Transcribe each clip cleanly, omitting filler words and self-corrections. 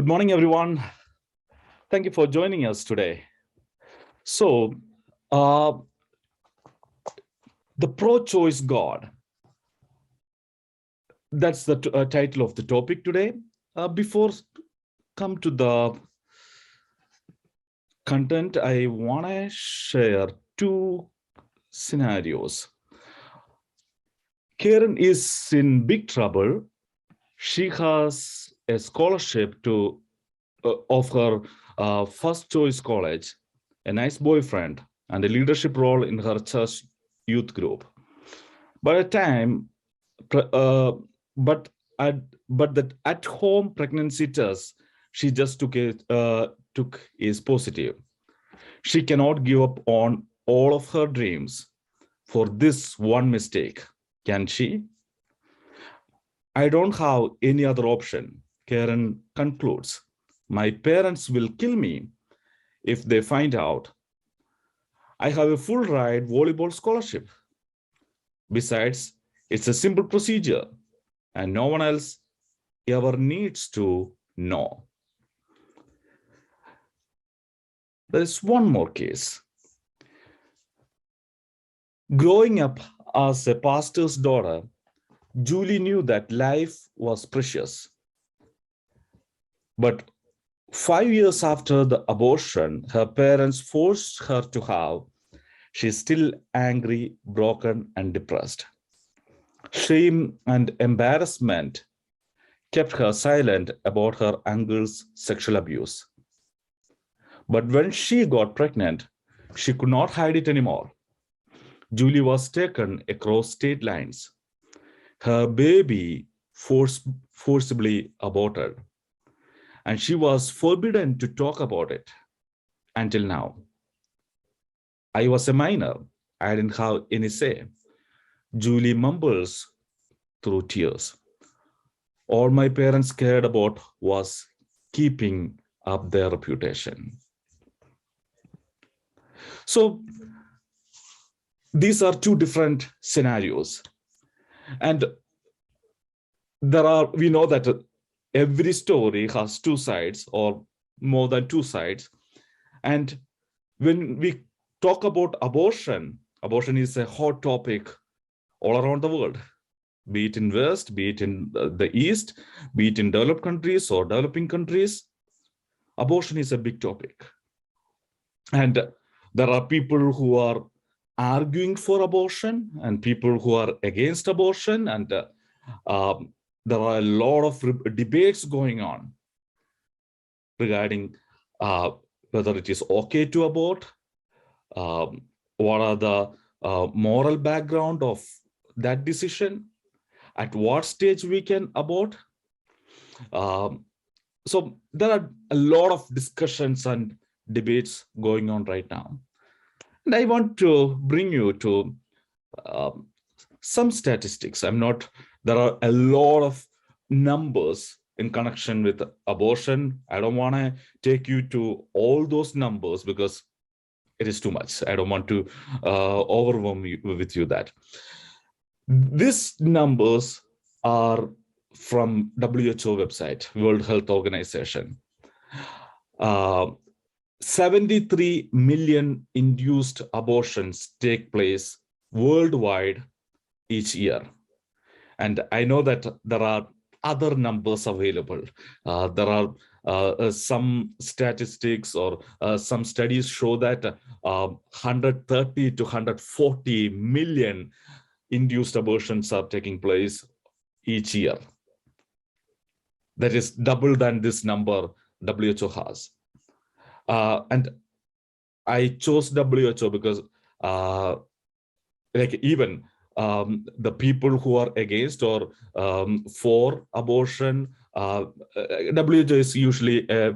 Good morning, everyone. Thank you for joining us today. So, uh, the pro-choice God, that's the title of the topic today. Before come to the content, I want to share two scenarios. Karen is in big trouble. She has a scholarship to of her first choice college, a nice boyfriend, and a leadership role in her church youth group. By the time, uh, but at but that at-home pregnancy test she just took is positive. She cannot give up on all of her dreams for this one mistake, can she? I don't have any other option, Karen concludes. My parents will kill me if they find out. I have a full ride volleyball scholarship. Besides, it's a simple procedure and no one else ever needs to know. There is one more case. Growing up as a pastor's daughter, Julie knew that life was precious. But 5 years after the abortion her parents forced her to have, she's still angry, broken, and depressed. Shame and embarrassment kept her silent about her uncle's sexual abuse. But when she got pregnant, she could not hide it anymore. Julie was taken across state lines. Her baby forcibly aborted, and she was forbidden to talk about it until now. I was a minor. I didn't have any say. Julie mumbles through tears. All my parents cared about was keeping up their reputation. So these are two different scenarios. And we know that every story has two sides or more than two sides. And when we talk about abortion, abortion is a hot topic all around the world, be it in West, be it in the East, be it in developed countries or developing countries. Abortion is a big topic. And there are people who are arguing for abortion and people who are against abortion. And there are a lot of debates going on regarding whether it is okay to abort, what are the moral background of that decision, at what stage we can abort. So there are a lot of discussions and debates going on right now. And I want to bring you to some statistics. There are a lot of numbers in connection with abortion. I don't want to take you to all those numbers because it is too much. I don't want to overwhelm you with you that. These numbers are from WHO website, World Health Organization. 73 million induced abortions take place worldwide each year. And I know that there are other numbers available. There are some statistics or some studies show that 130 to 140 million induced abortions are taking place each year. That is double than this number WHO has. And I chose WHO because like even the people who are against or for abortion, WHO is usually a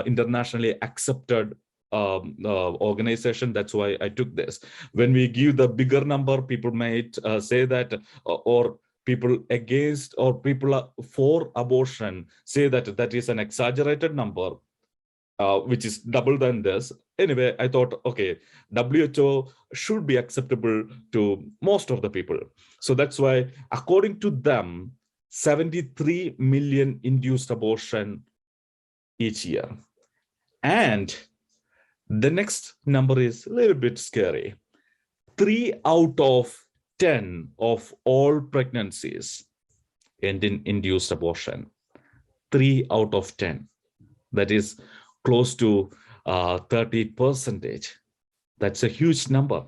internationally accepted organization. That's why I took this. When we give the bigger number, people might say that, or people against or people for abortion say that that is an exaggerated number, which is double than this. Anyway, I thought, okay, WHO should be acceptable to most of the people. So that's why, according to them, 73 million induced abortion each year. And the next number is a little bit scary. 3 out of 10 of all pregnancies end in induced abortion. 3 out of 10. That is close to 30%. That's a huge number.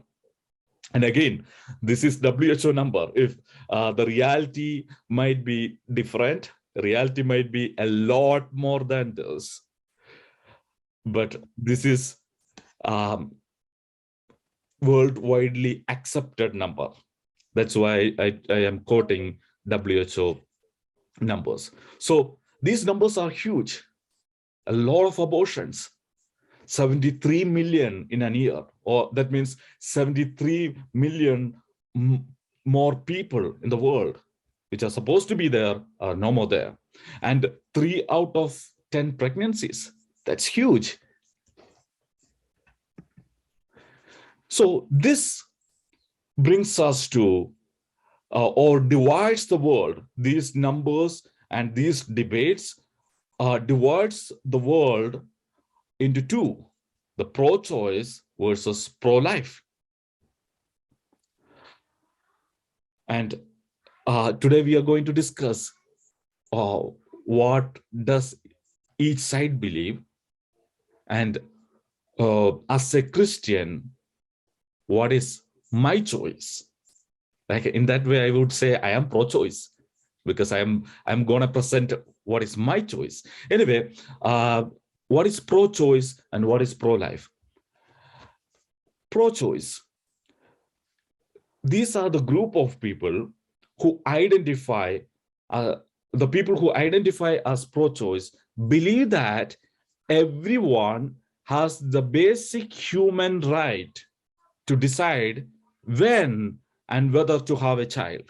And again, this is WHO number. If the reality might be different, reality might be a lot more than this. But this is worldwide accepted number. That's why I am quoting WHO numbers. So these numbers are huge. A lot of abortions. 73 million in a year, or that means 73 million more people in the world which are supposed to be there are no more there. And 3 out of 10 pregnancies, that's huge. So this brings us to or divides the world. These numbers and these debates divides the world into two: the pro-choice versus pro-life. And today we are going to discuss what does each side believe, and as a Christian, what is my choice? Like in that way, I would say I am pro-choice because I'm gonna present what is my choice. Anyway, what is pro-choice and what is pro-life? Pro-choice. These are the group of people who identify, the people who identify as pro-choice believe that everyone has the basic human right to decide when and whether to have a child.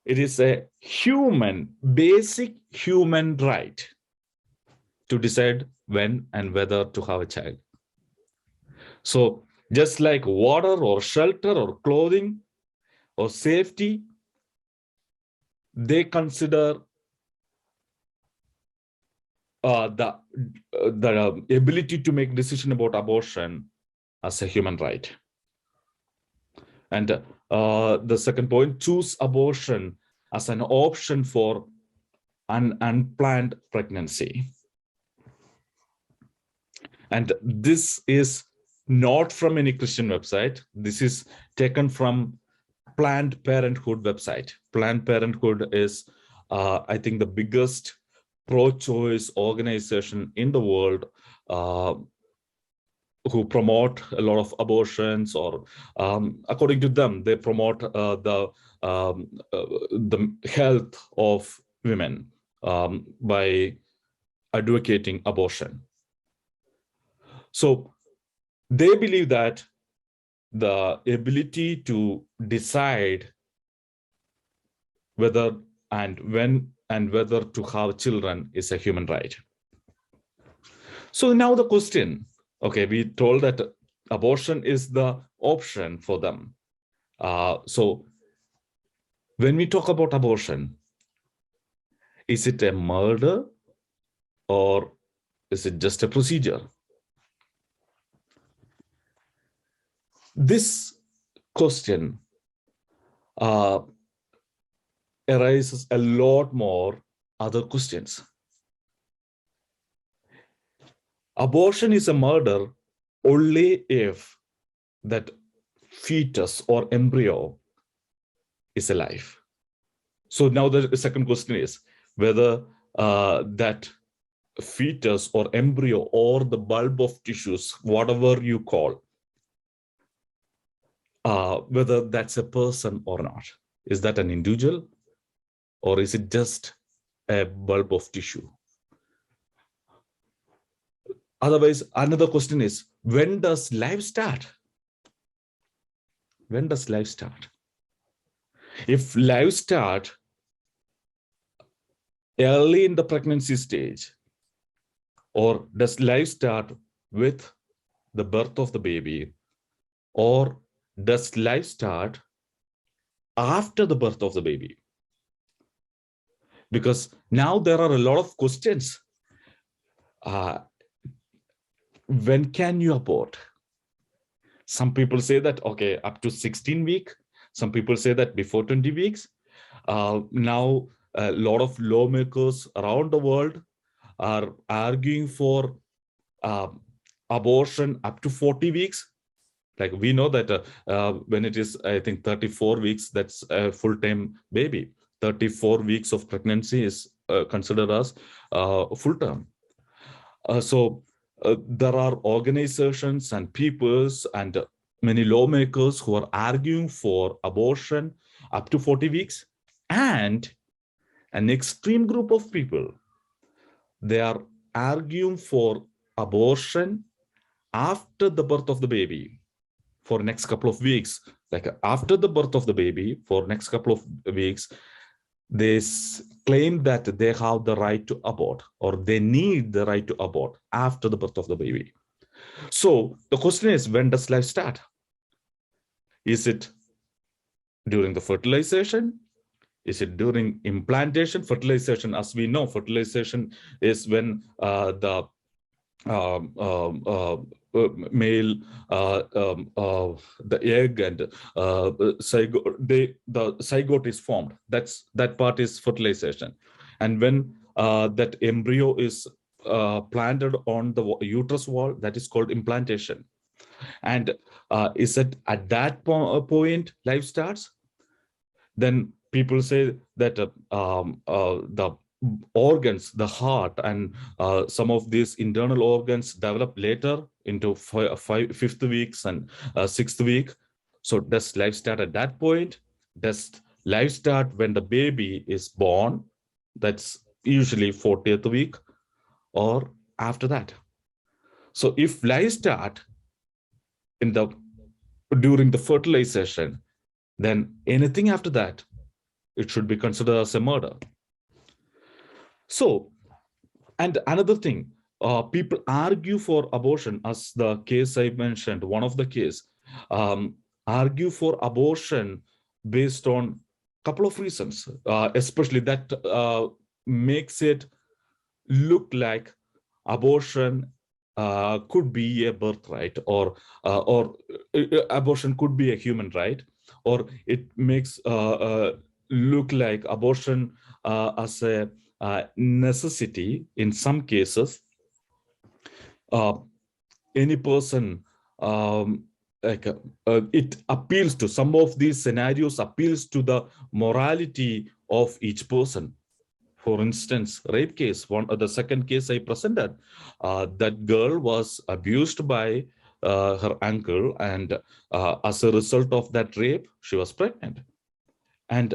It is a basic human right to decide when and whether to have a child. So just like water or shelter or clothing or safety, they consider the ability to make decision about abortion as a human right. And the second point, choose abortion as an option for an unplanned pregnancy. And this is not from any Christian website. This is taken from Planned Parenthood website. Planned Parenthood is, I think, the biggest pro-choice organization in the world who promote a lot of abortions, or according to them, they promote the health of women by advocating abortion. So they believe that the ability to decide whether and when and whether to have children is a human right. So now the question, okay, we told that abortion is the option for them. So when we talk about abortion, is it a murder or is it just a procedure? This question arises a lot more other questions. Abortion is a murder only if that fetus or embryo is alive. So now the second question is whether that fetus or embryo or the bulb of tissues, whatever you call, whether that's a person or not. Is that an individual or is it just a bulb of tissue? Otherwise, another question is, when does life start? When does life start? If life starts early in the pregnancy stage, or does life start with the birth of the baby, or does life start after the birth of the baby? because now there are a lot of questions. When can you abort? Some people say that, okay, up to 16 weeks. Some people say that before 20 weeks. Now, a lot of lawmakers around the world are arguing for uh, abortion up to 40 weeks. Like we know that when it is, I think, 34 weeks, that's a full-time baby. 34 weeks of pregnancy is considered as full-term. So there are organizations and peoples and many lawmakers who are arguing for abortion up to 40 weeks. And an extreme group of people, they are arguing for abortion after the birth of the baby for next couple of weeks. Like after the birth of the baby, for next couple of weeks, they claim that they have the right to abort, or they need the right to abort after the birth of the baby. So the question is, when does life start? Is it during the fertilization? Is it during implantation? Fertilization, as we know, fertilization is when the male, the egg and the zygote is formed. That part is fertilization. And when that embryo is planted on the uterus wall, that is called implantation. And is it at that point life starts? Then people say that the organs, the heart, and some of these internal organs develop later into fifth weeks and sixth week. So does life start at that point? Does life start when the baby is born? That's usually 40th week or after that. So if life start during the fertilization, then anything after that, it should be considered as a murder. So, and another thing, people argue for abortion, as the case I mentioned, one of the case, argue for abortion based on a couple of reasons, especially that makes it look like abortion could be a birthright, or abortion could be a human right, or it makes look like abortion as a necessity in some cases. Any person, it appeals to, some of these scenarios appeals to the morality of each person. For instance, rape case, the second case I presented, that girl was abused by her uncle, and as a result of that rape, she was pregnant. And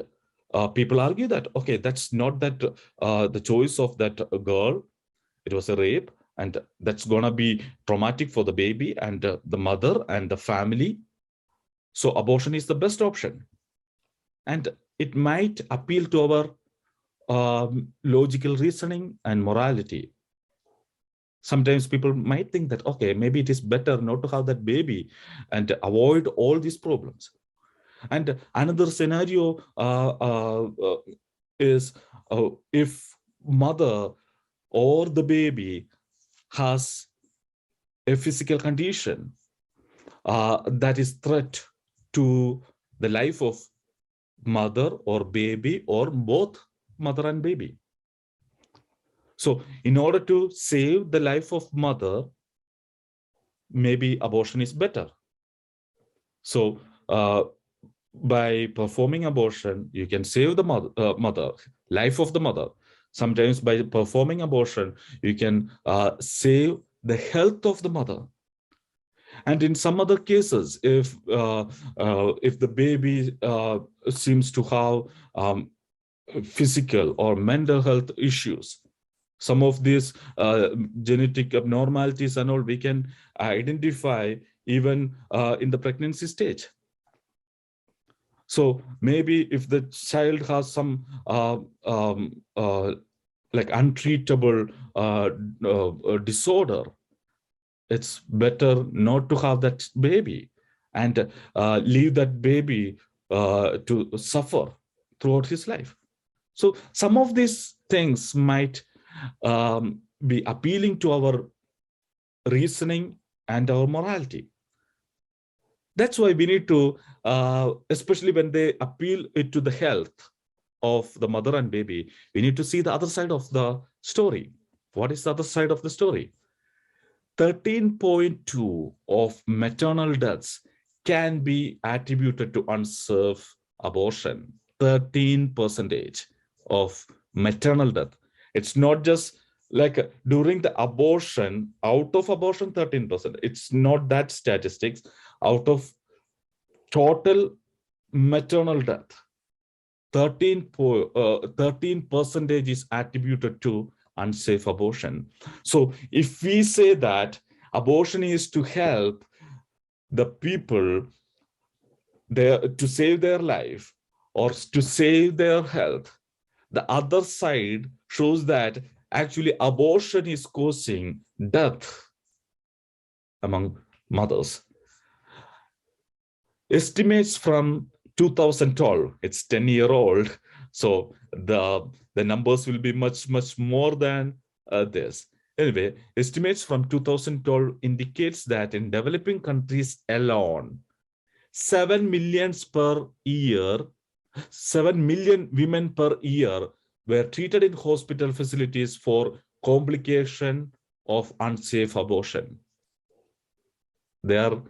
people argue that, okay, that's not that the choice of that girl, it was a rape, and that's gonna be traumatic for the baby and the mother and the family. So abortion is the best option. And it might appeal to our logical reasoning and morality. Sometimes people might think that, okay, maybe it is better not to have that baby and avoid all these problems. And another scenario is if mother or the baby has a physical condition that is threat to the life of mother or baby, or both mother and baby. So in order to save the life of mother, maybe abortion is better. So by performing abortion, you can save the mother, life of the mother. Sometimes by performing abortion, you can save the health of the mother. And in some other cases, if the baby seems to have physical or mental health issues, some of these genetic abnormalities and all, we can identify even in the pregnancy stage. So maybe if the child has some like untreatable disorder, it's better not to have that baby and leave that baby to suffer throughout his life. So some of these things might be appealing to our reasoning and our morality. That's why we need to, especially when they appeal it to the health of the mother and baby, we need to see the other side of the story. What is the other side of the story? 13.2 of maternal deaths can be attributed to unsafe abortion. 13% of maternal death. It's not just like during the abortion, out of abortion, 13%. It's not that statistics. Out of total maternal death, 13% is attributed to unsafe abortion. So if we say that abortion is to help the people there to save their life or to save their health, the other side shows that actually abortion is causing death among mothers. Estimates from 2012, it's 10-year-old, so the numbers will be much more than this. Anyway, estimates from 2012 indicates that in developing countries alone, 7 millions per year, 7 million women per year were treated in hospital facilities for complication of unsafe abortion. They are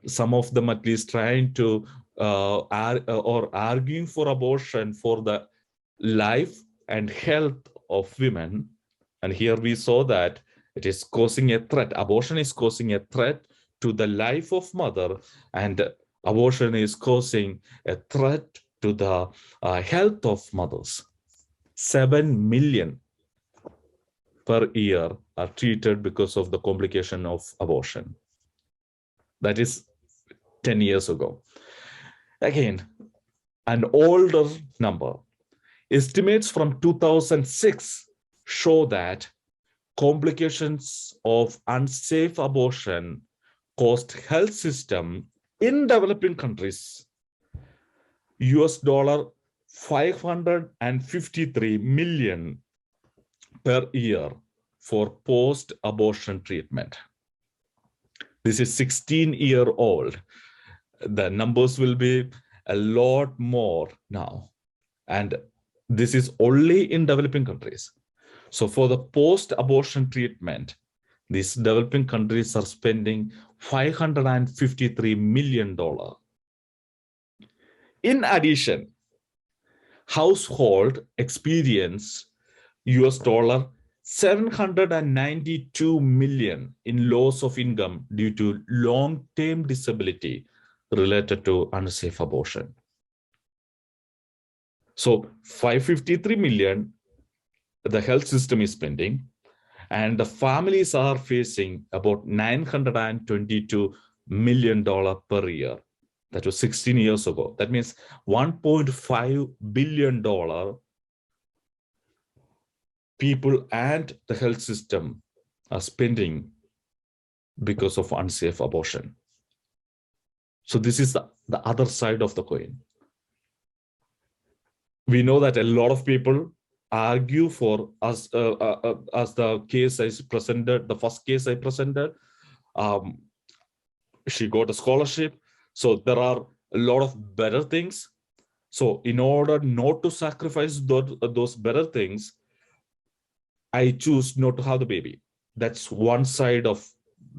some of them at least trying to or arguing for abortion for the life and health of women. And here we saw that it is causing a threat. Abortion is causing a threat to the life of mother, and abortion is causing a threat to the health of mothers. 7 million per year are treated because of the complication of abortion. That is 10 years ago. Again, an older number. Estimates from 2006 show that complications of unsafe abortion cost health system in developing countries US dollar 553 million per year for post-abortion treatment. This is 16-year-old. The numbers will be a lot more now. And this is only in developing countries. So for the post-abortion treatment, these developing countries are spending $553 million. In addition, household experience US dollar 792 million in loss of income due to long-term disability related to unsafe abortion. So 553 million the health system is spending, and the families are facing about $922 million per year. That was 16 years ago. That means $1.5 billion people and the health system are spending because of unsafe abortion. So this is the other side of the coin. We know that a lot of people argue for, as the case I presented, the first case I presented, she got a scholarship. So there are a lot of better things. So in order not to sacrifice those better things, I choose not to have the baby. That's one side of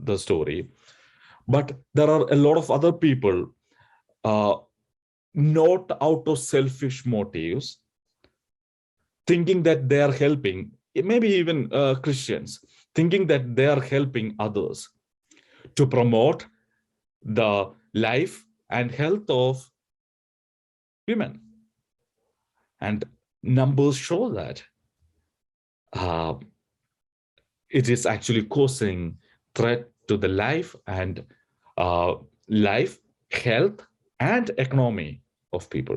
the story. But there are a lot of other people, not out of selfish motives, thinking that they are helping, maybe even Christians, thinking that they are helping others to promote the life and health of women. And numbers show that it is actually causing threat to the life and life, health, and economy of people.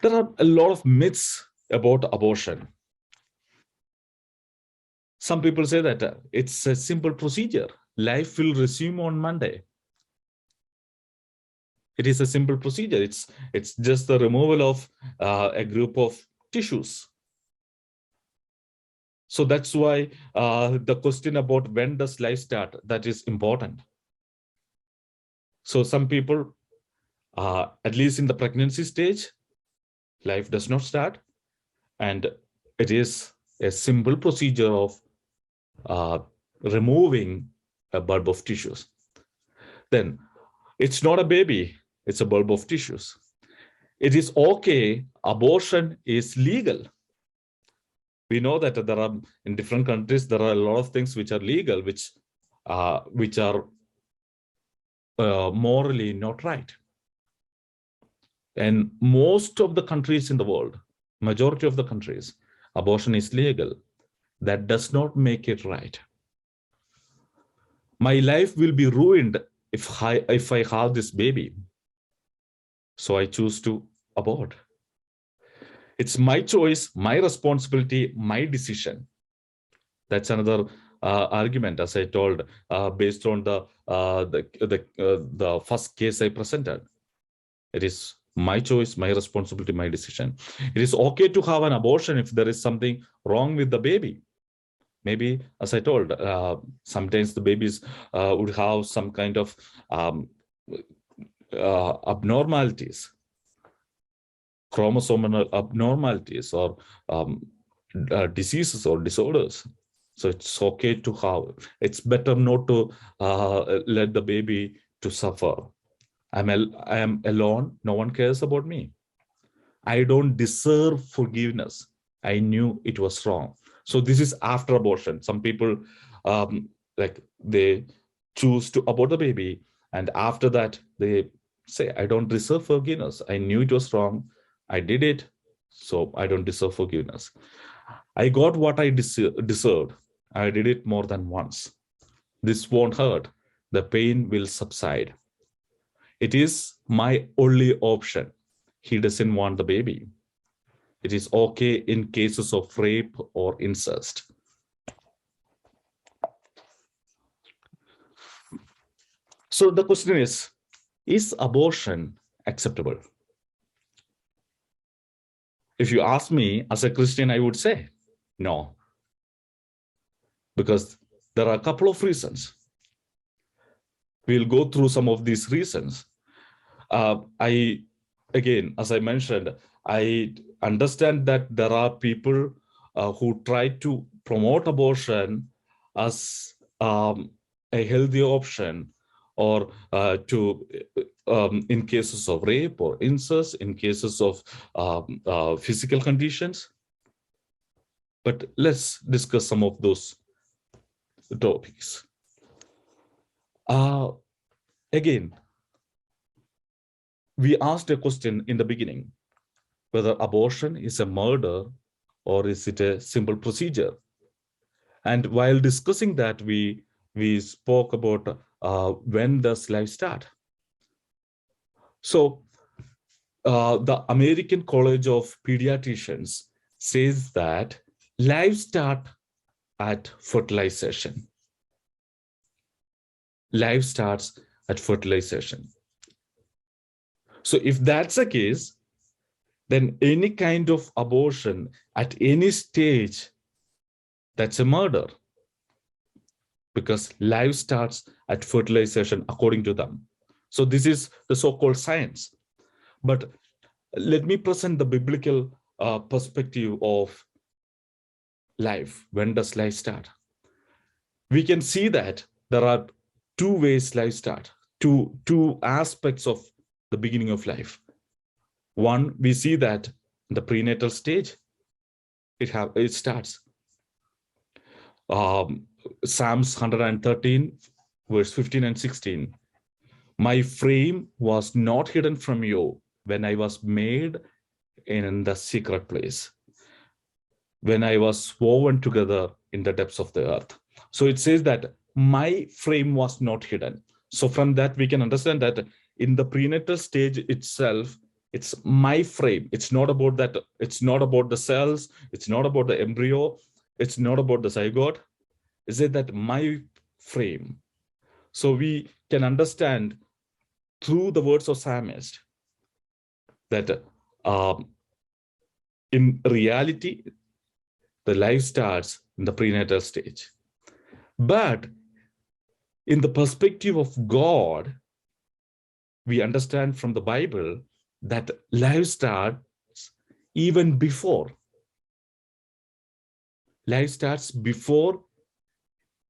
There are a lot of myths about abortion. Some people say that it's a simple procedure. Life will resume on Monday. It is a simple procedure. It's just the removal of a group of tissues. So that's why the question about when does life start, that is important. So some people, at least in the pregnancy stage, life does not start, and it is a simple procedure of uh, removing a bulb of tissues. Then it's not a baby, it's a bulb of tissues. It is okay, abortion is legal. We know that there are, in different countries, there are a lot of things which are legal, which are morally not right. And most of the countries in the world, majority of the countries, abortion is legal. That does not make it right. My life will be ruined if I have this baby. So I choose to abort. It's my choice, my responsibility, my decision. That's another argument, as I told, based on the first case I presented. It is my choice, my responsibility, my decision. It is okay to have an abortion if there is something wrong with the baby. Maybe, as I told, sometimes the babies would have some kind of abnormalities, chromosomal abnormalities, or diseases or disorders. So it's okay to have. It's better not to let the baby to suffer. I am alone. No one cares about me. I don't deserve forgiveness. I knew it was wrong. So this is after abortion. Some people they choose to abort the baby, and after that they say, I don't deserve forgiveness. I knew it was wrong. I did it, so I don't deserve forgiveness. I got what I deserved. I did it more than once. This won't hurt. The pain will subside. It is my only option. He doesn't want the baby. It is okay in cases of rape or incest. So the question is abortion acceptable? If you ask me as a Christian, I would say no. Because there are a couple of reasons. We'll go through some of these reasons. Again, as I mentioned, I understand that there are people who try to promote abortion as a healthy option, or in cases of rape or incest, in cases of physical conditions. But let's discuss some of those topics. Again, we asked a question in the beginning, whether abortion is a murder or is it a simple procedure. And while discussing that, we spoke about when does life start. So the American College of Pediatricians says that life starts at fertilization. Life starts at fertilization. So if that's the case, then any kind of abortion at any stage, that's a murder, because life starts at fertilization according to them. So this is the so-called science. But let me present the biblical perspective of life. When does life start? We can see that there are two ways life starts, two aspects of the beginning of life. One, we see that in the prenatal stage, it starts. Psalms 113, verse 15 and 16. My frame was not hidden from you when I was made in the secret place, when I was woven together in the depths of the earth. So it says that my frame was not hidden. So from that, we can understand that in the prenatal stage itself, it's my frame. It's not about that. It's not about the cells. It's not about the embryo. It's not about the zygote. Is it that my frame? So we can understand through the words of psalmist that in reality, the life starts in the prenatal stage. But in the perspective of God, we understand from the Bible that life starts even before. Life starts before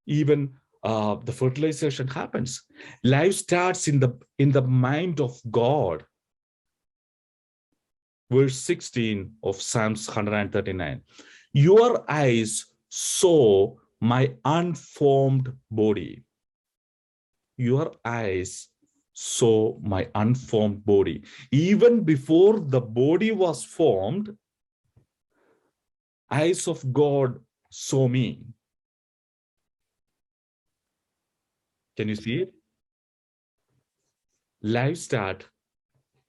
even the fertilization happens. Life starts in the mind of God. Verse 16 of Psalms 139. Your eyes saw my unformed body. Your eyes saw my unformed body. Even before the body was formed, eyes of God saw me. Can you see it? Life start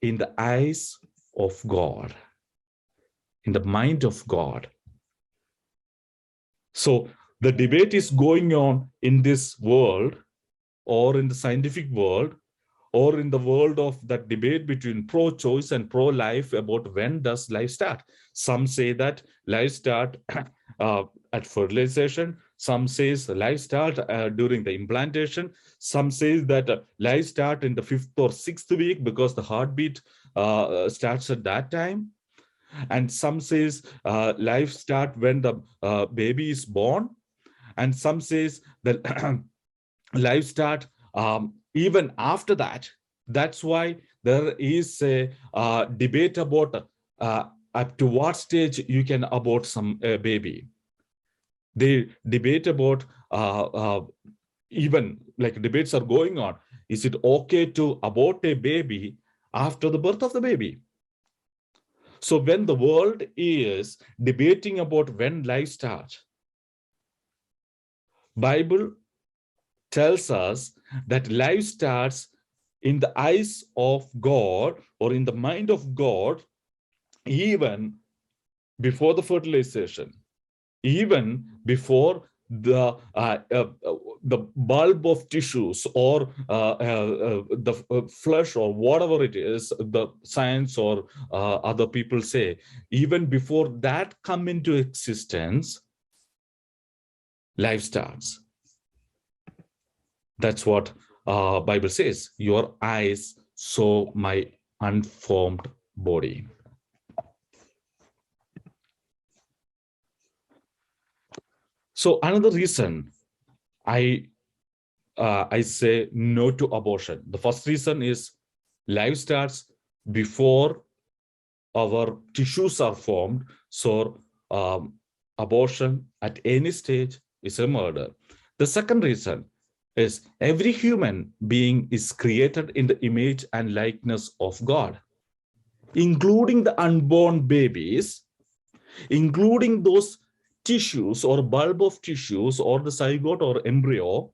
in the eyes of God, in the mind of God. So the debate is going on in this world, or in the scientific world, or in the world of that debate between pro-choice and pro-life about when does life start. Some say that life start at fertilization. Some says life start during the implantation. Some says that life start in the 5th or 6th week because the heartbeat starts at that time. And some says life start when the baby is born. And some says that life start even after that. That's why there is a debate about up to what stage you can abort some baby. They debate about even like debates are going on. Is it okay to abort a baby after the birth of the baby? So when the world is debating about when life starts, Bible tells us that life starts in the eyes of God or in the mind of God even before the fertilization, even before the bulb of tissues or the flesh or whatever it is, the science or other people say, even before that come into existence, life starts. That's what Bible says. Your eyes saw my unformed body. So another reason I say no to abortion. The first reason is life starts before our tissues are formed. So abortion at any stage is a murder. The second reason is every human being is created in the image and likeness of God, including the unborn babies, including those tissues or bulb of tissues or the zygote or embryo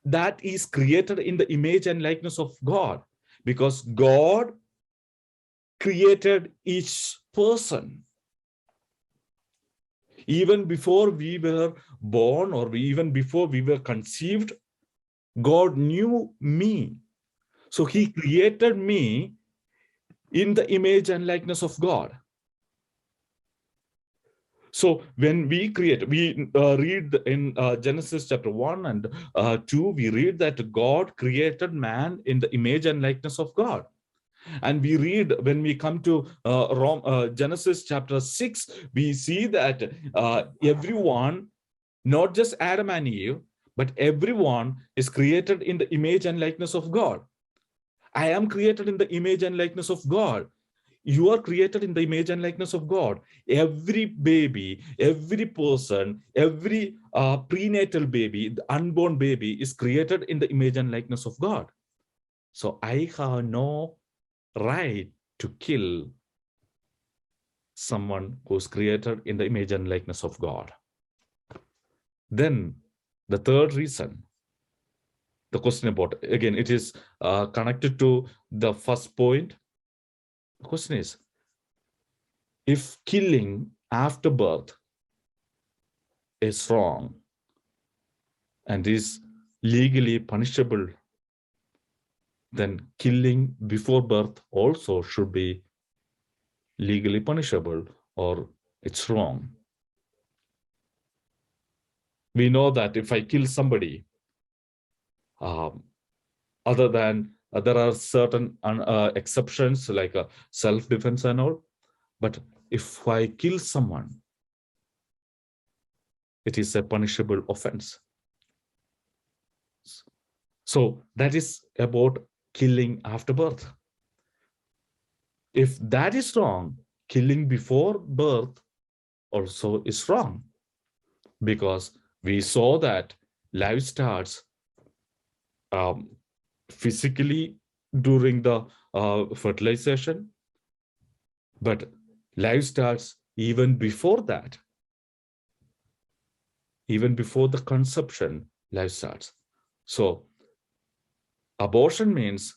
that is created in the image and likeness of God, because God created each person. Even before we were born or even before we were conceived, God knew me. So he created me in the image and likeness of God. So when we create, we read in Genesis chapter 1 and 2, we read that God created man in the image and likeness of God. And we read when we come to Genesis chapter 6, we see that everyone, not just Adam and Eve, but everyone is created in the image and likeness of God. I am created in the image and likeness of God. You are created in the image and likeness of God. Every baby, every person, every prenatal baby, the unborn baby is created in the image and likeness of God. So I have no right to kill someone who's created in the image and likeness of God. Then the third reason, the question about, again, it is connected to the first point. The question is, if killing after birth is wrong and is legally punishable, then killing before birth also should be legally punishable, or it's wrong. We know that if I kill somebody, other than there are certain exceptions like self-defense and all, but if I kill someone, it is a punishable offense. So that is about killing after birth. If that is wrong, killing before birth also is wrong, because we saw that life starts physically during the fertilization, but life starts even before that. Even before the conception, life starts. So abortion means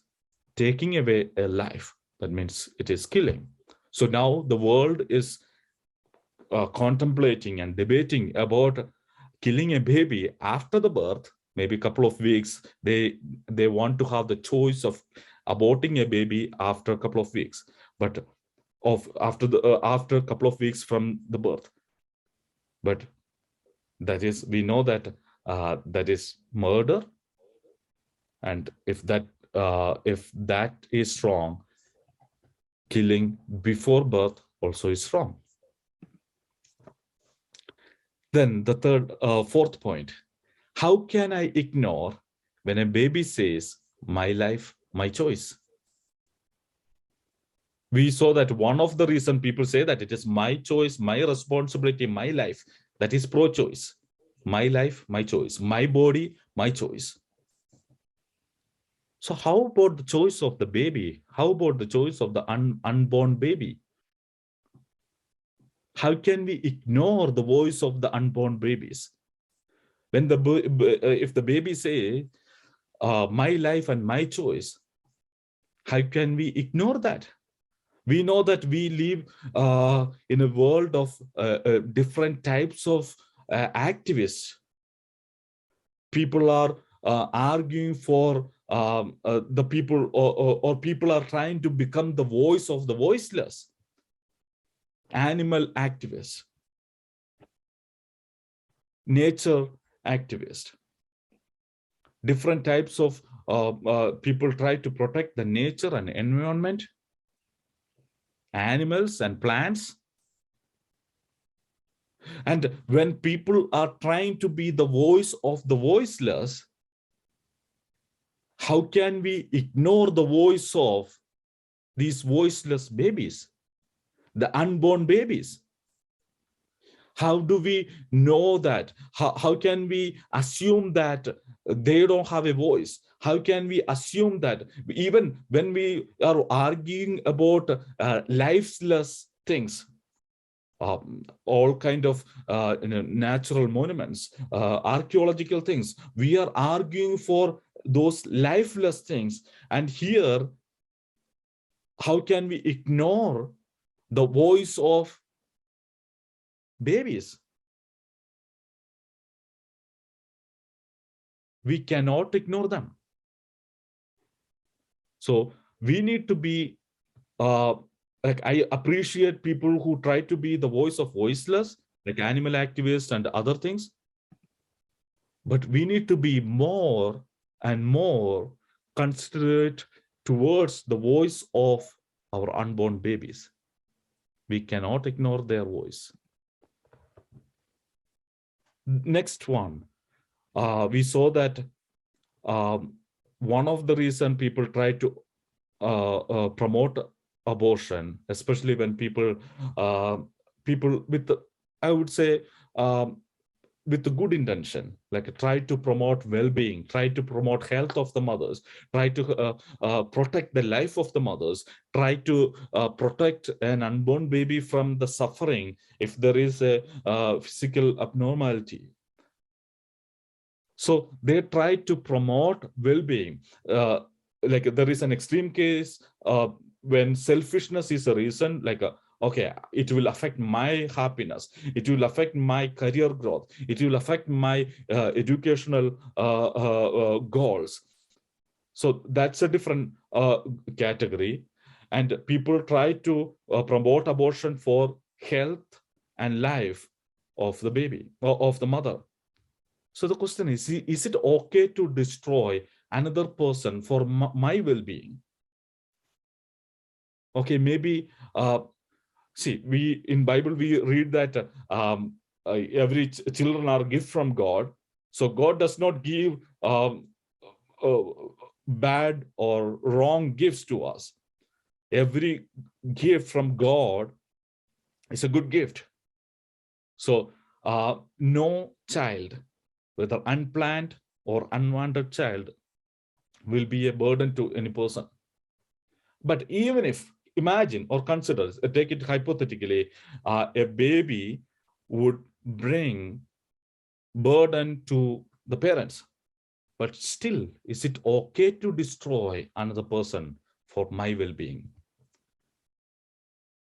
taking away a life. That means it is killing. So now the world is contemplating and debating about killing a baby after the birth, maybe a couple of weeks. They want to have the choice of aborting a baby after a couple of weeks, but after a couple of weeks from the birth. But that is, we know that that is murder, and if that is wrong, killing before birth also is wrong. Then the fourth point: how can I ignore when a baby says, "My life, my choice"? We saw that one of the reasons people say that it is my choice, my responsibility, my life, that is pro-choice. My life, my choice. My body, my choice. So how about the choice of the baby? How about the choice of the unborn baby? How can we ignore the voice of the unborn babies? When if the baby say, my life and my choice, how can we ignore that? We know that we live in a world of different types of activists. People are arguing for the people, or people are trying to become the voice of the voiceless. Animal activists, nature activists, different types of people try to protect the nature and environment, animals and plants. And when people are trying to be the voice of the voiceless, how can we ignore the voice of these voiceless babies, the unborn babies? How do we know that? How can we assume that they don't have a voice? How can we assume that even when we are arguing about lifeless things, all kind of natural monuments, archaeological things, we are arguing for those lifeless things. And here, how can we ignore the voice of babies? We cannot ignore them. So we need to be like, I appreciate people who try to be the voice of voiceless, like animal activists and other things. But we need to be more and more considerate towards the voice of our unborn babies. We cannot ignore their voice. Next one, we saw that one of the reasons people try to promote abortion, especially when people with, I would say, with the good intention, like try to promote well-being, try to promote health of the mothers, try to protect the life of the mothers, try to protect an unborn baby from the suffering if there is a physical abnormality. So they try to promote well-being. Like there is an extreme case when selfishness is a reason, like okay, it will affect my happiness, it will affect my career growth, it will affect my educational goals. So that's a different category. And people try to promote abortion for health and life of the baby or of the mother. So the question is it okay to destroy another person for my well-being? Okay, maybe see, we in Bible we read that every children are gift from God. So God does not give uh, bad or wrong gifts to us. Every gift from God is a good gift. So no child, whether unplanned or unwanted child, will be a burden to any person. But even if, imagine or consider, take it hypothetically, a baby would bring burden to the parents. But still, is it okay to destroy another person for my well-being?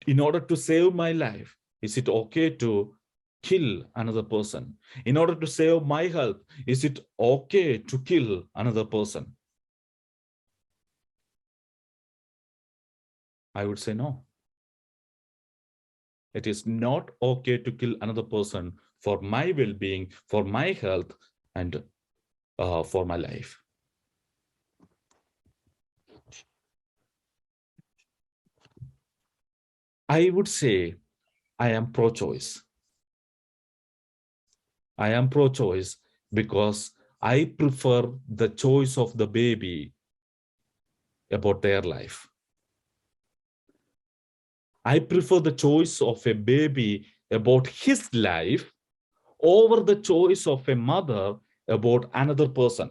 In order to save my life, is it okay to kill another person? In order to save my health, is it okay to kill another person? I would say no. It is not okay to kill another person for my well-being, for my health, and for my life. I would say I am pro-choice. I am pro-choice because I prefer the choice of the baby about their life. I prefer the choice of a baby about his life over the choice of a mother about another person.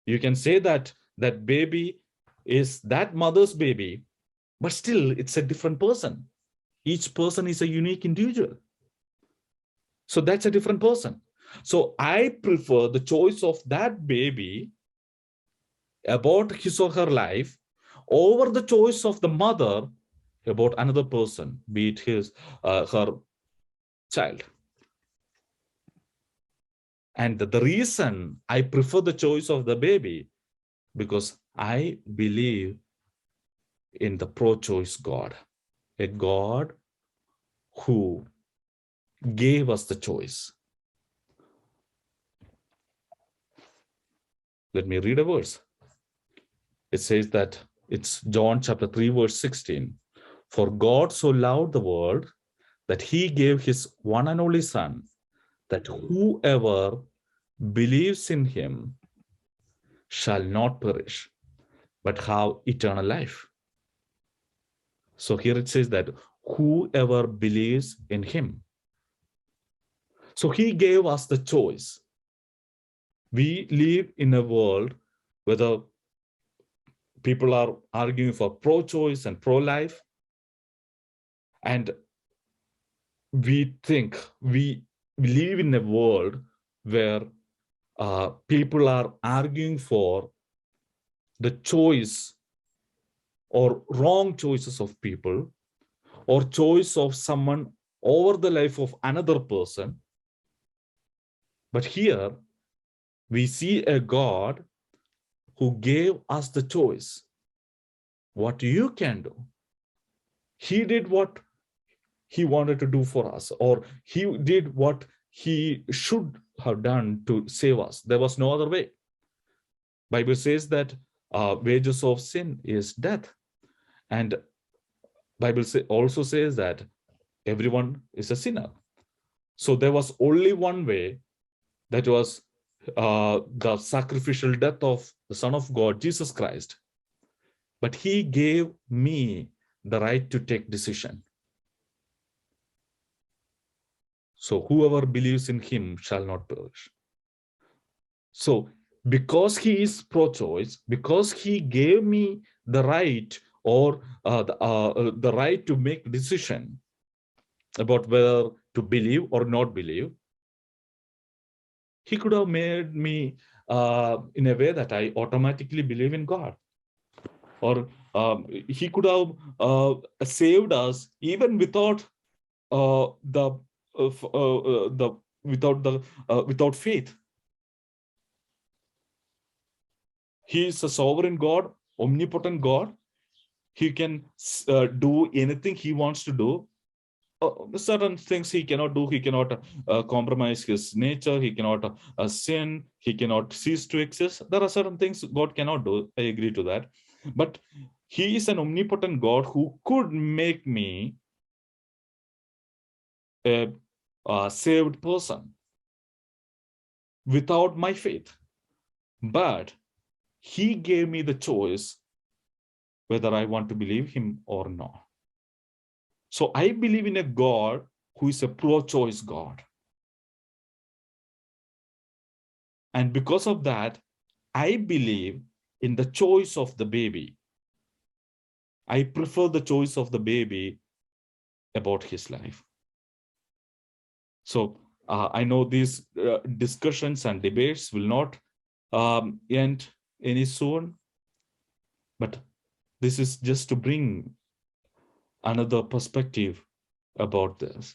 You can say that that baby is that mother's baby, but still it's a different person. Each person is a unique individual. So that's a different person. So I prefer the choice of that baby about his or her life over the choice of the mother about another person, be it his her child. And the reason I prefer the choice of the baby, because I believe in the pro-choice God, a God who gave us the choice. Let me read a verse. It says that it's John chapter 3, verse 16. For God so loved the world that he gave his one and only Son, that whoever believes in him shall not perish, but have eternal life. So here it says that whoever believes in him. So he gave us the choice. We live in a world where people are arguing for pro-choice and pro-life. And we think we live in a world where people are arguing for the choice or wrong choices of people or choice of someone over the life of another person. But here we see a God who gave us the choice. What you can do. He did what he wanted to do for us, or he did what he should have done to save us. There was no other way. Bible says that wages of sin is death. And Bible also says that everyone is a sinner. So there was only one way, that was the sacrificial death of the Son of God, Jesus Christ. But he gave me the right to take decision. So whoever believes in him shall not perish. So because he is pro-choice, because he gave me the right or the right to make decision about whether to believe or not believe, he could have made me in a way that I automatically believe in God. Or he could have saved us even without the without faith. He is a sovereign God, omnipotent God. He can do anything he wants to do. Certain things he cannot do. He cannot compromise his nature. He cannot sin. He cannot cease to exist. There are certain things God cannot do. I agree to that. But he is an omnipotent God who could make me a saved person without my faith. But he gave me the choice whether I want to believe him or not. So I believe in a God who is a pro-choice God. And because of that, I believe in the choice of the baby. I prefer the choice of the baby about his life. So I know these discussions and debates will not end any soon, but this is just to bring another perspective about this,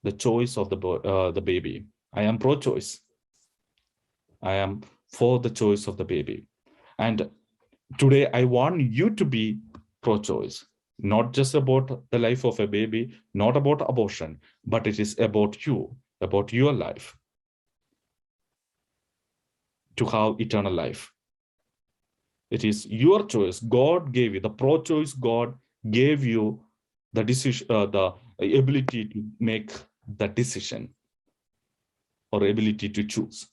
the choice of the baby. I am pro-choice. I am for the choice of the baby. And today I want you to be pro-choice, not just about the life of a baby, not about abortion, but it is about you, about your life, to have eternal life. It is your choice. God gave you, the pro-choice God gave you the decision, the ability to make the decision or ability to choose.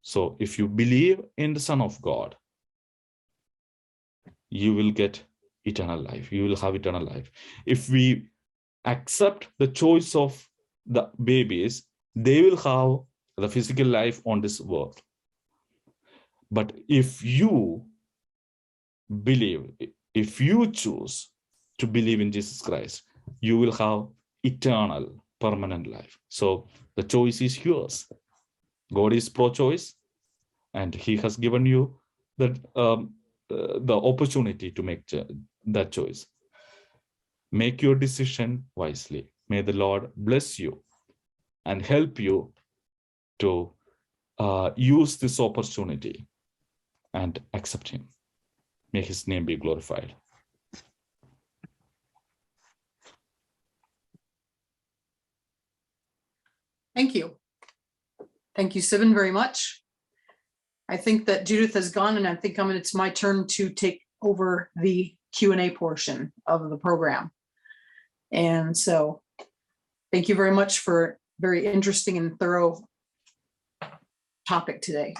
So if you believe in the Son of God, you will get eternal life. You will have eternal life. If we accept the choice of the babies, they will have the physical life on this world. But if you believe, if you choose to believe in Jesus Christ, you will have eternal, permanent life. So the choice is yours. God is pro-choice, and he has given you the opportunity to make that choice. Make your decision wisely. May the Lord bless you and help you to use this opportunity and accept him. May his name be glorified. Thank you. Thank you, Sibin, very much. I think that Judith has gone, and I think it's my turn to take over the Q&A portion of the program. And so thank you very much for a very interesting and thorough topic today.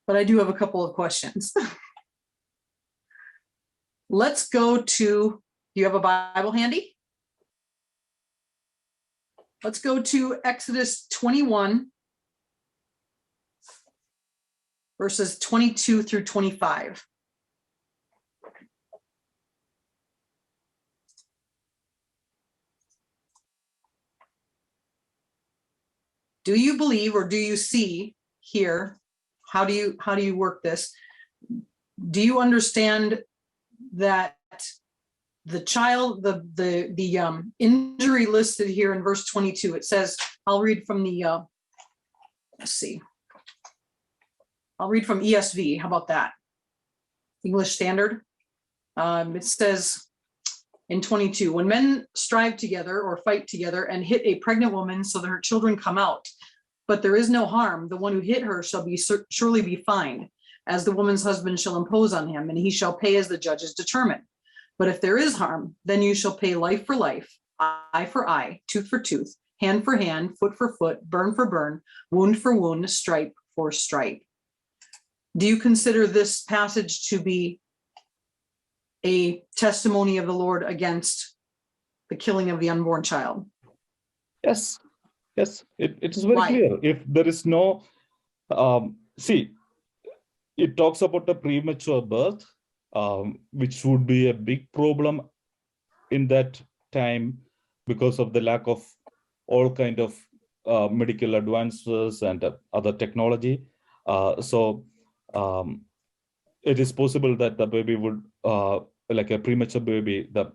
But I do have a couple of questions. Let's go to, do you have a Bible handy? Let's go to Exodus 21, verses 22 through 25. Do you believe, or do you see here, how do you work this? Do you understand that the child, the injury listed here in verse 22, it says, I'll read from the, let's see, I'll read from ESV. How about that? English Standard. It says in 22, when men strive together or fight together and hit a pregnant woman so that her children come out, but there is no harm, the one who hit her shall be surely be fined, as the woman's husband shall impose on him, and he shall pay as the judges determine. But if there is harm, then you shall pay life for life, eye for eye, tooth for tooth, hand for hand, foot for foot, burn for burn, wound for wound, stripe for stripe. Do you consider this passage to be a testimony of the Lord against the killing of the unborn child? Yes, yes, it is very clear. If there is no, see, it talks about a premature birth, which would be a big problem in that time because of the lack of all kind of medical advances and other technology. So it is possible that the baby would, like a premature baby, the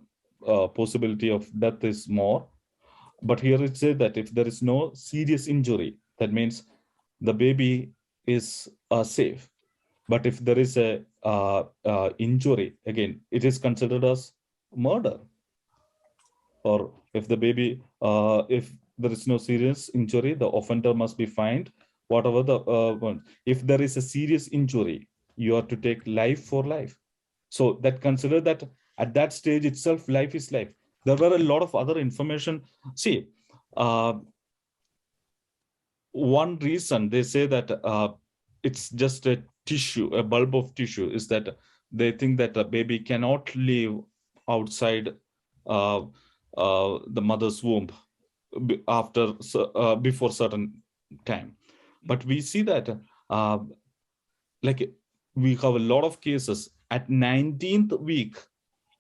possibility of death is more. But here it says that if there is no serious injury, that means the baby is safe. But if there is a injury, again, it is considered as murder. Or if the baby, if there is no serious injury, the offender must be fined, whatever the one. If there is a serious injury, you are to take life for life. So that consider that at that stage itself, life is life. There were a lot of other information. See, one reason they say that it's just a tissue, a bulb of tissue, is that they think that a baby cannot live outside uh, the mother's womb after before certain time. But we see that uh, like we have a lot of cases at 19th week,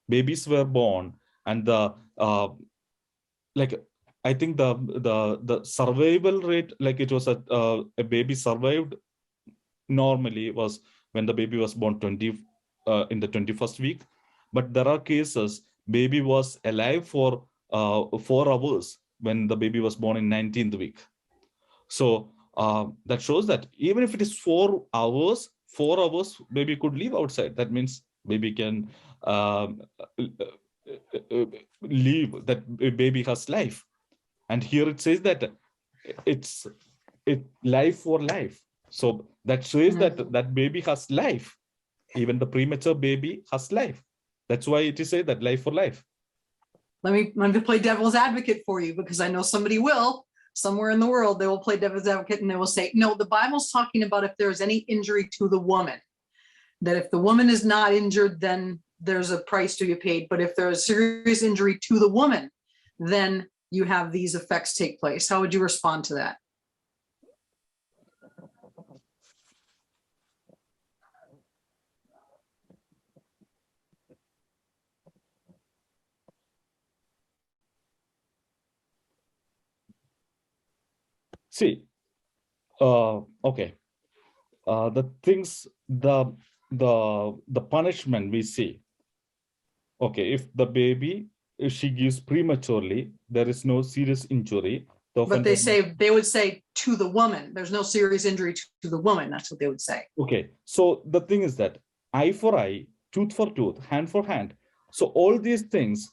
babies were born, and the like I think the survival rate, like it was a baby survived normally was when the baby was born 20 in the 21st week. But there are cases baby was alive for 4 hours when the baby was born in 19th week. So that shows that even if it is 4 hours, 4 hours baby could live outside. That means baby can live, that baby has life. And here it says that it's life for life. So that says that that baby has life. Even the premature baby has life. That's why it is said that life for life. Let me play devil's advocate for you, because I know somebody will, somewhere in the world, they will play devil's advocate and they will say, no, the Bible's talking about if there's any injury to the woman, that if the woman is not injured, then there's a price to be paid. But if there's serious injury to the woman, then you have these effects take place. How would you respond to that? See, okay. The things, the punishment we see. Okay, if the baby, if she gives prematurely, there is no serious injury. But they would say to the woman, there's no serious injury to the woman. That's what they would say. Okay, so the thing is that eye for eye, tooth for tooth, hand for hand. So all these things,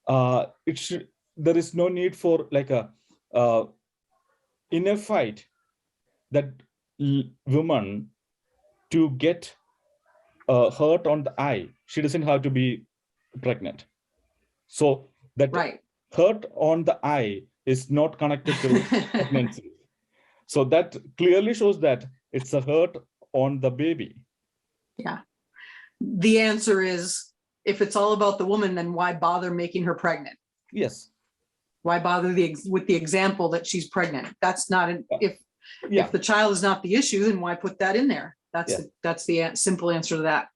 it should, there is no need for like a in a fight that woman to get hurt on the eye. She doesn't have to be pregnant. So that Right. hurt on the eye is not connected to pregnancy. So that clearly shows that it's a hurt on the baby. Yeah. The answer is, if it's all about the woman, then why bother making her pregnant? Yes. Why bother with the example that she's pregnant? That's not an, if the child is not the issue, then why put that in there? That's the simple answer to that.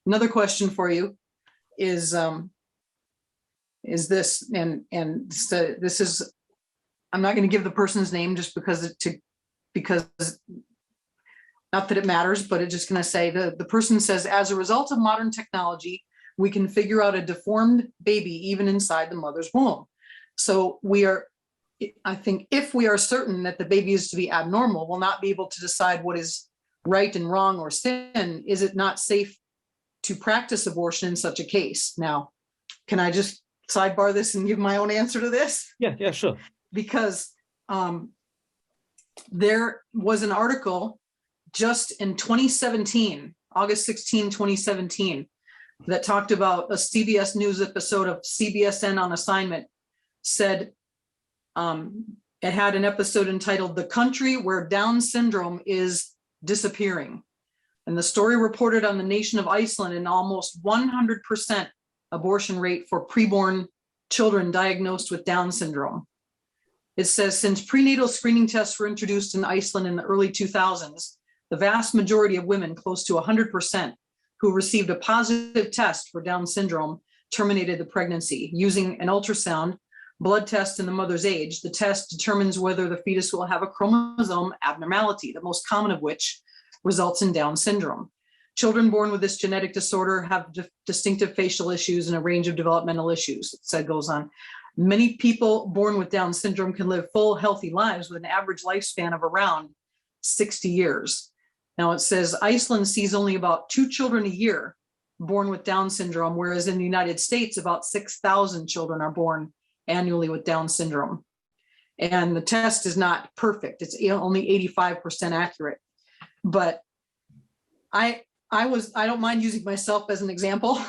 Another question for you is this, and so this is, I'm not going to give the person's name just because not that it matters, but it's just going to say the person says, as a result of modern technology, we can figure out a deformed baby even inside the mother's womb. So I think if we are certain that the baby is to be abnormal, we'll not be able to decide what is right and wrong or sin. Is it not safe to practice abortion in such a case? Now, can I just sidebar this and give my own answer to this? Yeah, sure. Because there was an article just in 2017, August 16, 2017, that talked about a CBS News episode of CBSN on Assignment. Said it had an episode entitled "The Country Where Down Syndrome is Disappearing." And the story reported on the nation of Iceland an almost 100% abortion rate for preborn children diagnosed with Down syndrome. It says, since prenatal screening tests were introduced in Iceland in the early 2000s, the vast majority of women, close to 100%, who received a positive test for Down syndrome terminated the pregnancy. Using an ultrasound blood test in the mother's age, the test determines whether the fetus will have a chromosome abnormality, the most common of which results in Down syndrome. Children born with this genetic disorder have distinctive facial issues and a range of developmental issues, it goes on. Many people born with Down syndrome can live full, healthy lives with an average lifespan of around 60 years. Now it says Iceland sees only about 2 children a year born with Down syndrome, whereas in the United States, about 6,000 children are born annually with Down syndrome. And the test is not perfect. It's only 85% accurate. But I don't mind using myself as an example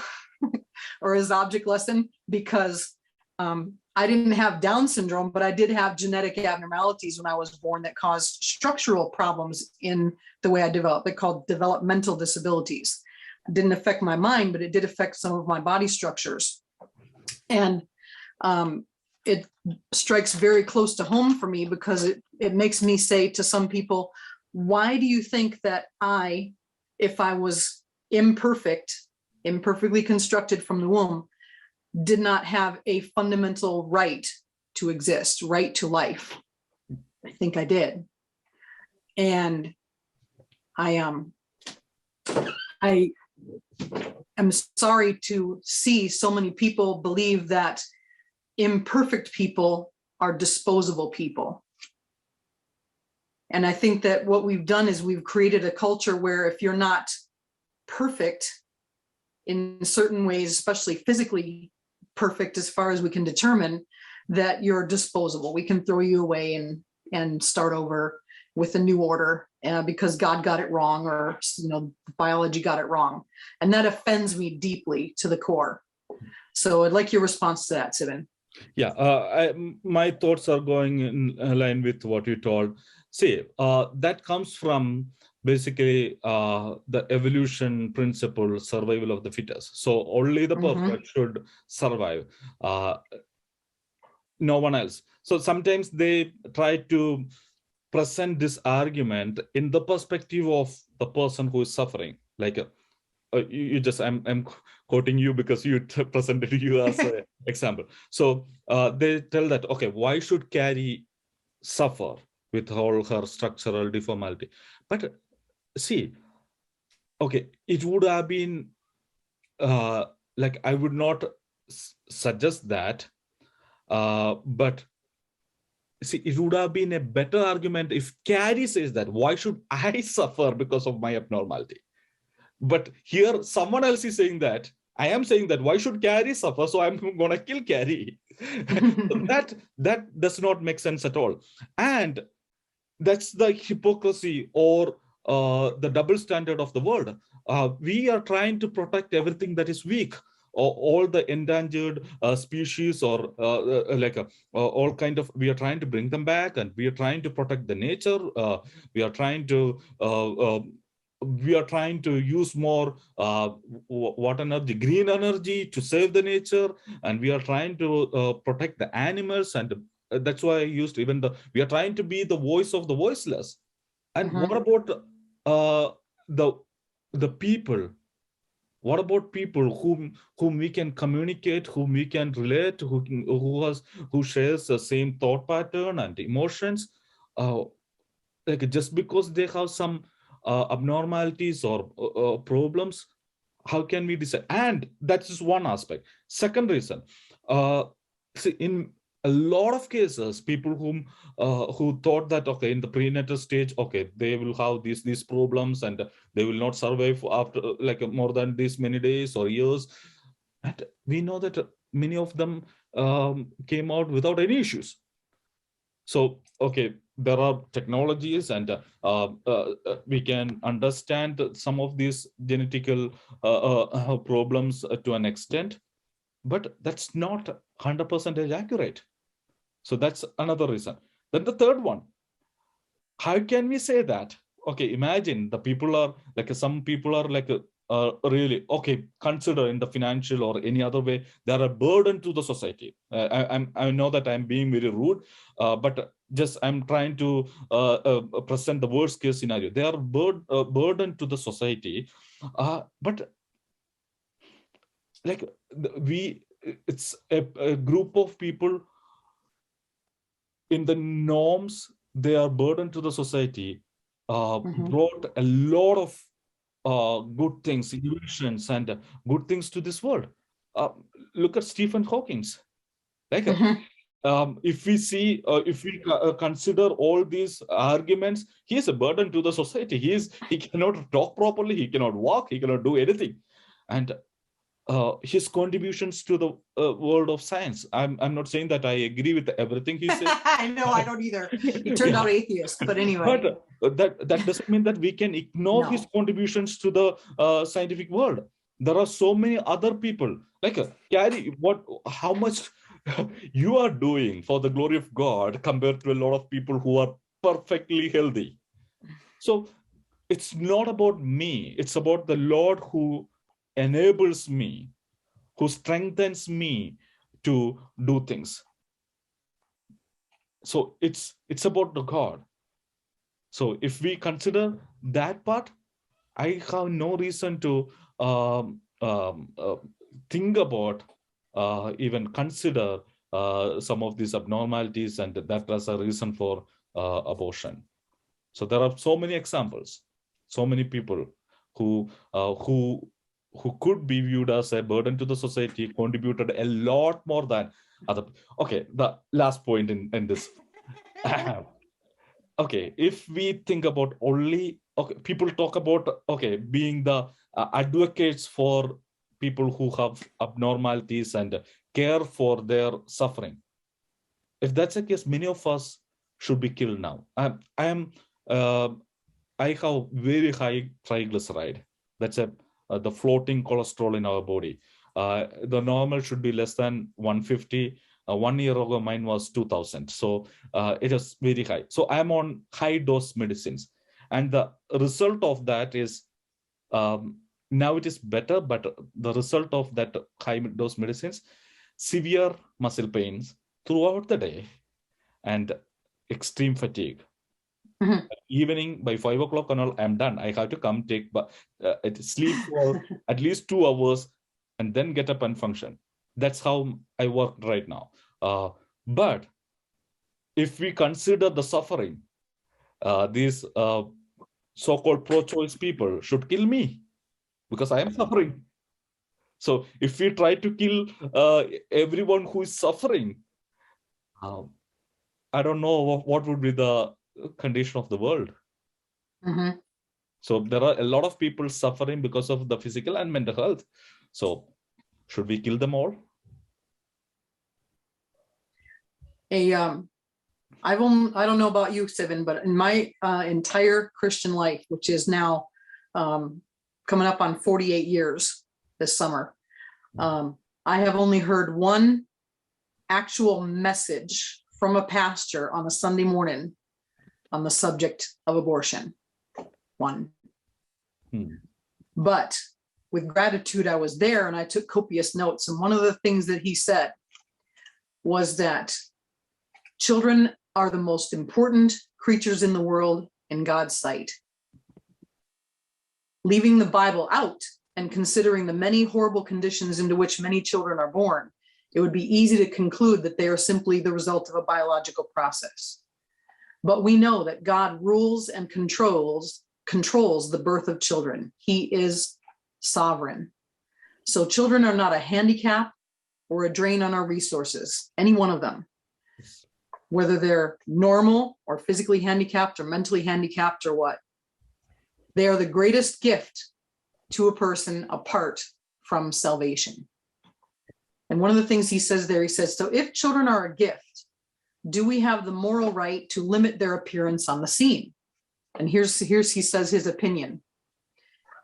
or as object lesson, because I didn't have Down syndrome, but I did have genetic abnormalities when I was born that caused structural problems in the way I developed. They're called developmental disabilities. It didn't affect my mind, but it did affect some of my body structures. And it strikes very close to home for me, because it makes me say to some people, why do you think that if I was imperfectly constructed from the womb, did not have a fundamental right to exist, right to life? I think I did. And I am sorry to see so many people believe that imperfect people are disposable people. And I think that what we've done is we've created a culture where if you're not perfect in certain ways, especially physically perfect as far as we can determine, that you're disposable. We can throw you away and start over with a new order because God got it wrong, or biology got it wrong. And that offends me deeply to the core. So I'd like your response to that, Sibin. Yeah, my thoughts are going in line with what you told. See, that comes from basically the evolution principle, survival of the fittest. So only the perfect should survive, no one else. So sometimes they try to present this argument in the perspective of the person who is suffering. Like I'm quoting you because you presented you as an example. So they tell that, okay, why should Carrie suffer with all her structural deformality? But see, okay, it would have been like, I would not suggest that, but see, it would have been a better argument if Carrie says that, why should I suffer because of my abnormality? But here, someone else is saying that, I am saying that, why should Carrie suffer? So I'm going to kill Carrie. that does not make sense at all. And that's the hypocrisy or the double standard of the world. We are trying to protect everything that is weak, or all the endangered species, or all kind of, we are trying to bring them back, and we are trying to protect the nature. We are trying to use more water energy, green energy, to save the nature, and we are trying to protect the animals. And that's why I used we are trying to be the voice of the voiceless. And what about the people? What about people whom we can communicate, whom we can relate, who shares the same thought pattern and emotions? Like, just because they have some abnormalities or problems, how can we decide? And that's just one aspect. Second reason, see, in a lot of cases, people who thought that, okay, in the prenatal stage, okay, they will have these problems, and they will not survive after like more than this many days or years. And we know that many of them came out without any issues. So, okay, there are technologies, and we can understand some of these genetical problems to an extent, but that's not 100% accurate. So that's another reason. Then the third one, how can we say that? Okay, imagine the people are like, some people are like really, okay, consider in the financial or any other way, they're a burden to the society. I know that I'm being very rude, but just I'm trying to present the worst case scenario. They are burden to the society, but like it's a group of people in the norms. They are burden to the society, brought a lot of good things, innovations, and good things to this world. Look at Stephen Hawking. Like if we see, if we consider all these arguments, he is a burden to the society. He cannot talk properly, he cannot walk, he cannot do anything. And his contributions to the world of science. I'm not saying that I agree with everything he said. I know, I don't either. He turned Yeah. out atheist, but anyway. But that doesn't mean that we can ignore his No. contributions to the scientific world. There are so many other people, like Carrie, how much you are doing for the glory of God compared to a lot of people who are perfectly healthy. So it's not about me, it's about the Lord who enables me, who strengthens me to do things. So it's about the God. So if we consider that part, I have no reason to think about, even consider some of these abnormalities, and that as a reason for abortion. So there are so many examples, so many people who could be viewed as a burden to the society, contributed a lot more than other. Okay, the last point in this. Okay, if we think about only, okay, people talk about, okay, being the advocates for people who have abnormalities and care for their suffering. If that's the case, many of us should be killed now. I have very high triglyceride. That's the floating cholesterol in our body. The normal should be less than 150. 1 year ago, mine was 2000. So it is very high. So I'm on high dose medicines. And the result of that is, now it is better, but the result of that high dose medicines, severe muscle pains throughout the day and extreme fatigue. Mhm. Evening by 5 o'clock and all, I'm done. I have to come take sleep for at least 2 hours and then get up and function. That's how I work right now. But if we consider the suffering, these so-called pro-choice people should kill me because I am suffering. So if we try to kill everyone who is suffering, I don't know what would be the condition of the world. Mhm. So there are a lot of people suffering because of the physical and mental health. So should we kill them all? I don't know about you, Sibin, but in my entire Christian life, which is now coming up on 48 years this summer, I have only heard one actual message from a pastor on a Sunday morning on the subject of abortion. One. But with gratitude, I was there and I took copious notes. And one of the things that he said was that children are the most important creatures in the world in God's sight. Leaving the Bible out and considering the many horrible conditions into which many children are born, it would be easy to conclude that they are simply the result of a biological process. But we know that God rules and controls the birth of children. He is sovereign. So children are not a handicap or a drain on our resources, any one of them. Whether they're normal or physically handicapped or mentally handicapped or what. They are the greatest gift to a person apart from salvation. And one of the things he says there, he says, so if children are a gift, do we have the moral right to limit their appearance on the scene? And here's he says his opinion.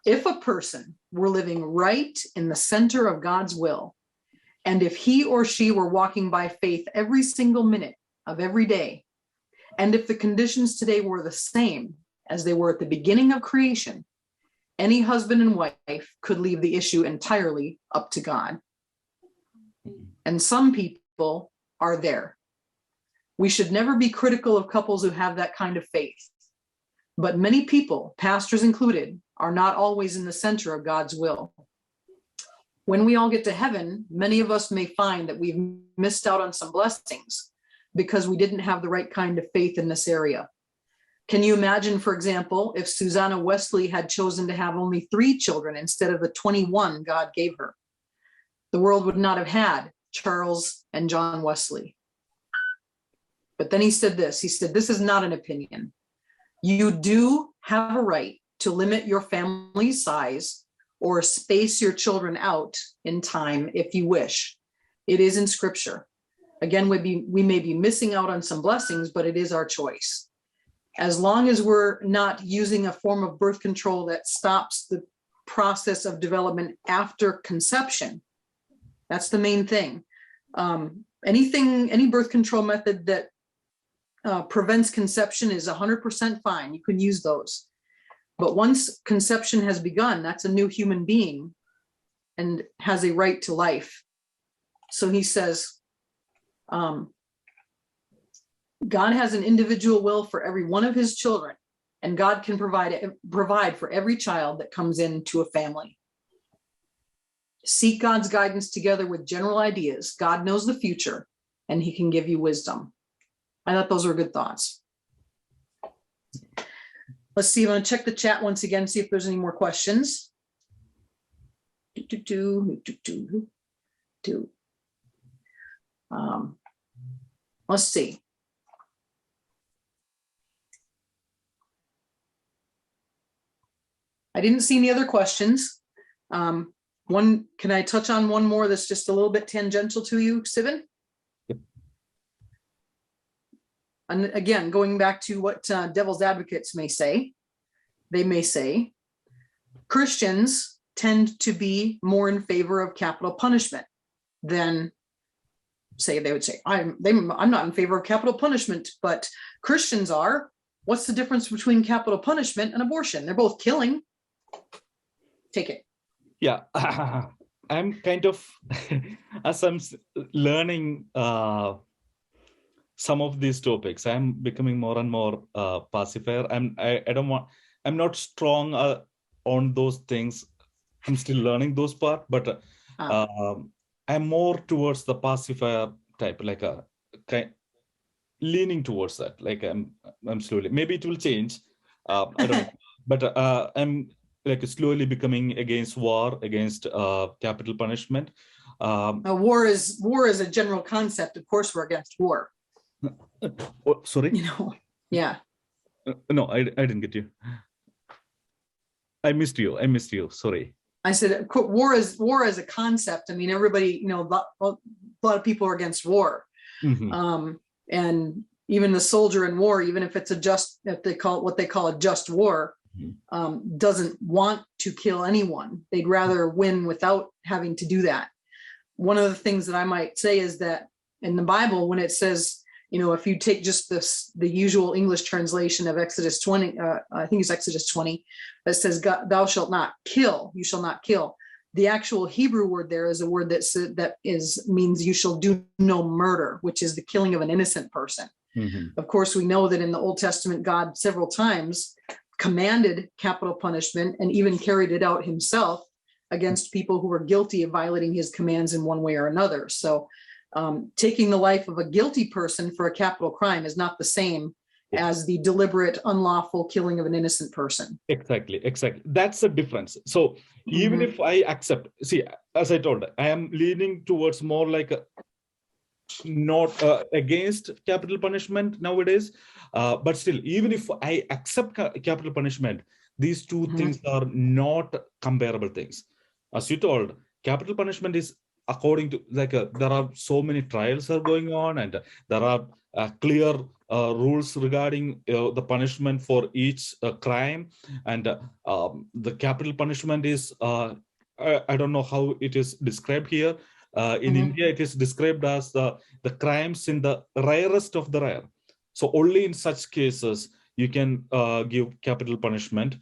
If a person were living right in the center of God's will, and if he or she were walking by faith every single minute of every day, and if the conditions today were the same as they were at the beginning of creation, any husband and wife could leave the issue entirely up to God. And some people are there. We should never be critical of couples who have that kind of faith. But many people, pastors included, are not always in the center of God's will. When we all get to heaven, many of us may find that we've missed out on some blessings because we didn't have the right kind of faith in this area. Can you imagine, for example, if Susanna Wesley had chosen to have only 3 children instead of the 21 God gave her? The world would not have had Charles and John Wesley. But then he said this, this is not an opinion. You do have a right to limit your family size or space your children out in time if you wish. It is in scripture. Again, we may be missing out on some blessings, but it is our choice. As long as we're not using a form of birth control that stops the process of development after conception, that's the main thing. Any birth control method that prevents conception is 100% fine. You can use those. But once conception has begun, that's a new human being and has a right to life. So he says, God has an individual will for every one of his children, and God can provide for every child that comes into a family. Seek God's guidance together with general ideas. God knows the future, and he can give you wisdom. I thought those were good thoughts. Let's see, I'm going to check the chat once again, see if there's any more questions. Let's see. I didn't see any other questions. Can I touch on one more that's just a little bit tangential to you, Sibin? Yep. And again, going back to what devil's advocates may say, they may say, Christians tend to be more in favor of capital punishment than, they would say, I'm not in favor of capital punishment, but Christians are. What's the difference between capital punishment and abortion? They're both killing. Take it. Yeah, I'm kind of, as I'm learning some of these topics, I'm becoming more and more pacifier. I'm not strong on those things. I'm still learning those parts, but I'm more towards the pacifier type, like leaning towards that. Like I'm slowly. Maybe it will change. I don't know, but I'm like slowly becoming against war, against capital punishment. War is a general concept. Of course, we're against war. Oh, sorry. Yeah. No, I didn't get you. I missed you. Sorry. I said war is a concept. I mean, everybody, a lot of people are against war. Mm-hmm. And even the soldier in war, even if it's what they call a just war, doesn't want to kill anyone. They'd rather win without having to do that. One of the things that I might say is that in the Bible, when it says, if you take just the usual English translation of Exodus 20, I think it's Exodus 20, that says, thou shalt not kill, you shall not kill. The actual Hebrew word there is a word means you shall do no murder, which is the killing of an innocent person. Mm-hmm. Of course, we know that in the Old Testament, God several times commanded capital punishment and even carried it out himself against people who were guilty of violating his commands in one way or another. So taking the life of a guilty person for a capital crime is not the same as the deliberate, unlawful killing of an innocent person. Exactly. That's the difference. So even if I accept, see, as I told, I am leaning towards more like not against capital punishment nowadays, but still, even if I accept capital punishment, these two things are not comparable things. As you told, capital punishment is according to there are so many trials are going on, and there are clear rules regarding the punishment for each crime, and the capital punishment is I don't know how it is described here. In India, it is described as the crimes in the rarest of the rare. So only in such cases you can give capital punishment.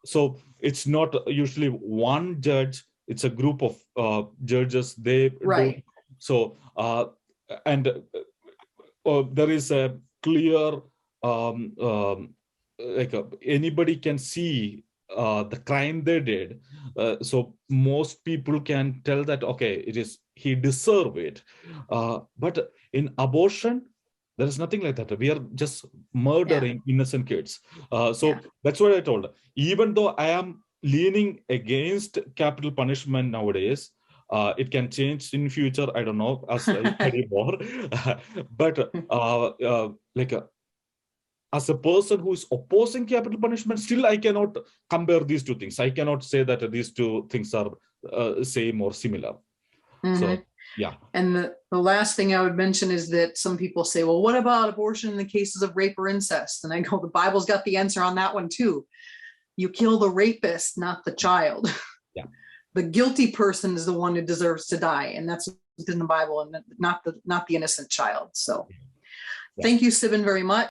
So it's not usually one judge; it's a group of judges. They right. So and there is a clear anybody can see the crime they did, so most people can tell that he deserved it, but in abortion there is nothing like that. We are just murdering innocent kids. That's what I told. Even though I am leaning against capital punishment nowadays, It can change in future. I don't know as I study more, but like as a person who is opposing capital punishment, still I cannot compare these two things. I cannot say that these two things are same or similar. So yeah. And the last thing I would mention is that some people say, well, what about abortion in the cases of rape or incest? And I go, the Bible's got the answer on that one too. You kill the rapist, not the child. Yeah. The guilty person is the one who deserves to die. And that's in the Bible, and not the innocent child. So thank you, Sibin, very much.